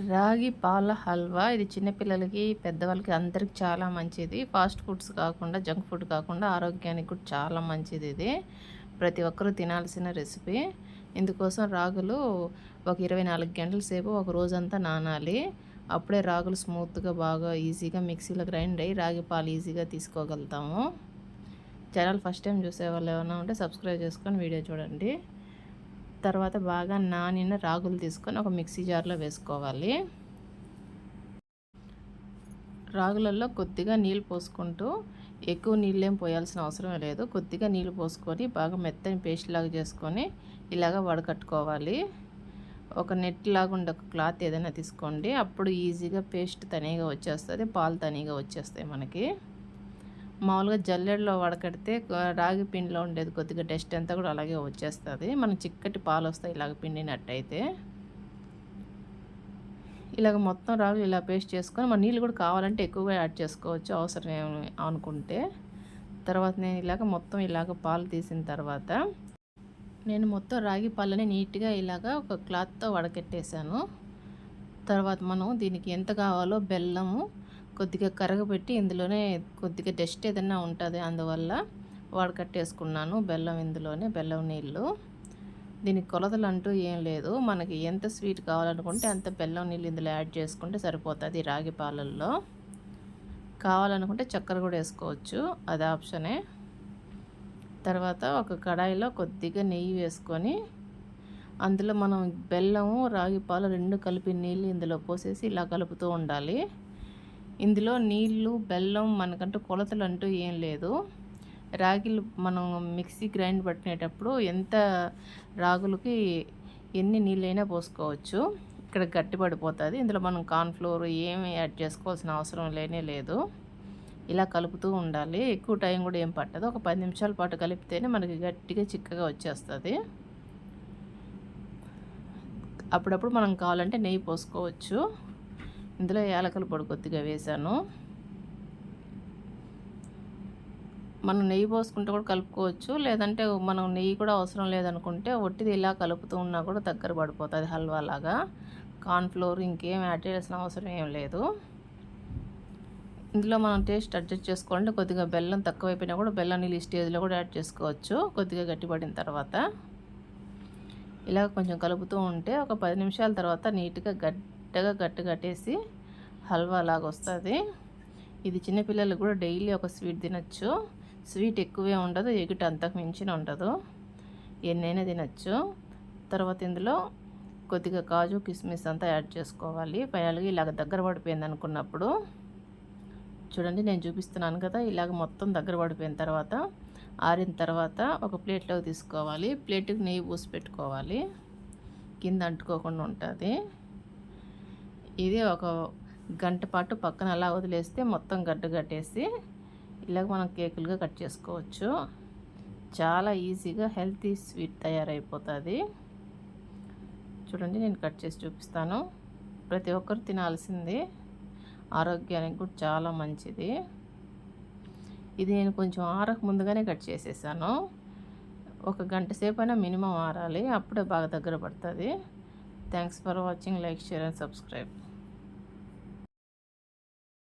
రాగి పాల హల్వా ఇది చిన్నపిల్లలకి, పెద్దవాళ్ళకి అందరికి చాలా మంచిది. ఫాస్ట్ ఫుడ్స్ కాకుండా, జంక్ ఫుడ్ కాకుండా ఆరోగ్యానికి కూడా చాలా మంచిది ఇది. ప్రతి ఒక్కరూ తినాల్సిన రెసిపీ. ఇందుకోసం రాగులు ఒక 24 గంటల సేపు ఒక రోజంతా నానాలి. అప్పుడే రాగులు స్మూత్‌గా బాగా ఈజీగా మిక్సీలో గ్రైండ్ అయ్యి రాగి పాలు ఈజీగా తీసుకోగలుగుతాము. ఛానల్ ఫస్ట్ టైం చూసేవాళ్ళు ఏమైనా ఉంటే సబ్స్క్రైబ్ చేసుకొని వీడియో చూడండి. తర్వాత బాగా నానిన రాగులు తీసుకొని ఒక మిక్సీ జార్లో వేసుకోవాలి. రాగులలో కొద్దిగా నీళ్ళు పోసుకుంటూ, ఎక్కువ నీళ్ళేం పోయాల్సిన అవసరం లేదు. కొద్దిగా నీళ్ళు పోసుకొని బాగా మెత్తని పేస్ట్ లాగా చేసుకొని ఇలాగ వడకట్టుకోవాలి. ఒక నెట్ లాగా ఉండే ఒక క్లాత్ ఏదైనా తీసుకోండి. అప్పుడు ఈజీగా పేస్ట్ తనీగా వచ్చేస్తుంది, పాలు తనీగా వచ్చేస్తాయి మనకి. మామూలుగా జల్లెడలో వడకడితే రాగి పిండిలో ఉండేది కొద్దిగా డస్ట్ అంతా కూడా అలాగే వచ్చేస్తుంది. మనం చిక్కటి పాలు వస్తాయి ఇలాగ పిండినట్టయితే. ఇలాగ మొత్తం రాగులు ఇలా పేస్ట్ చేసుకొని మన నీళ్ళు కూడా కావాలంటే ఎక్కువగా యాడ్ చేసుకోవచ్చు అవసరం ఏమి అనుకుంటే. తర్వాత నేను మొత్తం ఇలాగ పాలు తీసిన తర్వాత నేను మొత్తం రాగి పాలని నీట్గా ఇలాగ ఒక క్లాత్తో వడకెట్టేశాను. తర్వాత మనం దీనికి ఎంత కావాలో బెల్లము కొద్దిగా కరగబెట్టి ఇందులోనే కొద్దిగా డస్ట్ ఏదైనా ఉంటుంది, అందువల్ల వడకట్టేసుకున్నాను బెల్లం ఇందులోనే, బెల్లం నీళ్ళు. దీనికి కొలతలు అంటూ ఏం లేదు. మనకి ఎంత స్వీట్ కావాలనుకుంటే అంత బెల్లం నీళ్ళు ఇందులో యాడ్ చేసుకుంటే సరిపోతుంది రాగి పాలల్లో. కావాలనుకుంటే చక్కెర కూడా వేసుకోవచ్చు, అది ఆప్షనే. తర్వాత ఒక కడాయిలో కొద్దిగా నెయ్యి వేసుకొని అందులో మనం బెల్లము రాగి పాలు రెండు కలిపి నీళ్ళు ఇందులో పోసేసి ఇలా కలుపుతూ ఉండాలి. ఇందులో నీళ్ళు బెల్లం మనకంటూ కొలతలు అంటూ ఏం లేదు. రాగిలు మనం మిక్సీ గ్రైండ్ పట్టినేటప్పుడు ఎంత రాగులకి ఎన్ని నీళ్ళైనా పోసుకోవచ్చు. ఇక్కడ గట్టి పడిపోతుంది. ఇందులో మనం కార్న్ఫ్లోర్ ఏమి యాడ్ చేసుకోవాల్సిన అవసరం లేనే లేదు. ఇలా కలుపుతూ ఉండాలి. ఎక్కువ టైం కూడా ఏం పట్టదు. ఒక 10 నిమిషాల పాటు కలిపితేనే మనకి గట్టిగా చిక్కగా వచ్చేస్తుంది. అప్పుడప్పుడు మనం కావాలంటే నెయ్యి పోసుకోవచ్చు. ఇందులో యాలకుల పొడి కొద్దిగా వేసాను. మనం నెయ్యి పోసుకుంటే కూడా కలుపుకోవచ్చు, లేదంటే మనం నెయ్యి కూడా అవసరం లేదనుకుంటే ఒట్టిది ఇలా కలుపుతూ ఉన్నా కూడా దగ్గర పడిపోతుంది హల్వా లాగా. కార్న్ఫ్లోర్ ఇంకేం యాడ్ చేయాల్సిన అవసరం ఏం లేదు. ఇందులో మనం టేస్ట్ అడ్జస్ట్ చేసుకోవాలంటే కొద్దిగా బెల్లం తక్కువైపోయినా కూడా బెల్లం నీళ్ళు ఈ స్టేజ్లో కూడా యాడ్ చేసుకోవచ్చు కొద్దిగా గట్టిపడిన తర్వాత. ఇలా కొంచెం కలుపుతూ ఉంటే ఒక 10 నిమిషాల తర్వాత నీట్గా గట్టి కట్టేసి హల్వా లాగా వస్తుంది. ఇది చిన్నపిల్లలు కూడా డైలీ ఒక స్వీట్ తినచ్చు. స్వీట్ ఎక్కువే ఉండదు, ఎగుట అంతకు మించిన ఉండదు, ఎన్నైనా తినచ్చు. తర్వాత ఇందులో కొద్దిగా కాజు కిస్మిస్ అంతా యాడ్ చేసుకోవాలి. ఫైనల్గా ఇలాగ దగ్గర పడిపోయింది అనుకున్నప్పుడు చూడండి, నేను చూపిస్తున్నాను కదా, ఇలాగ మొత్తం దగ్గర పడిపోయిన తర్వాత ఆరిన తర్వాత ఒక ప్లేట్లోకి తీసుకోవాలి. ప్లేట్కి నెయ్యి పూసి పెట్టుకోవాలి, కింద అంటుకోకుండా ఉంటుంది. ఇది ఒక గంట పాటు పక్కన అలా వదిలేస్తే మొత్తం గడ్డ కట్టేసి ఇలాగ మనం కేకులుగా కట్ చేసుకోవచ్చు. చాలా ఈజీగా హెల్తీ స్వీట్ తయారైపోతుంది. చూడండి, నేను కట్ చేసి చూపిస్తాను. ప్రతి ఒక్కరు తినాల్సింది, ఆరోగ్యానికి కూడా చాలా మంచిది. ఇది నేను కొంచెం ఆరక ముందుగానే కట్ చేసేసాను. ఒక గంట సేపు అయినా మినిమం ఆరాలి, అప్పుడే బాగా దగ్గర పడుతుంది. Thanks for watching. Like, share and subscribe.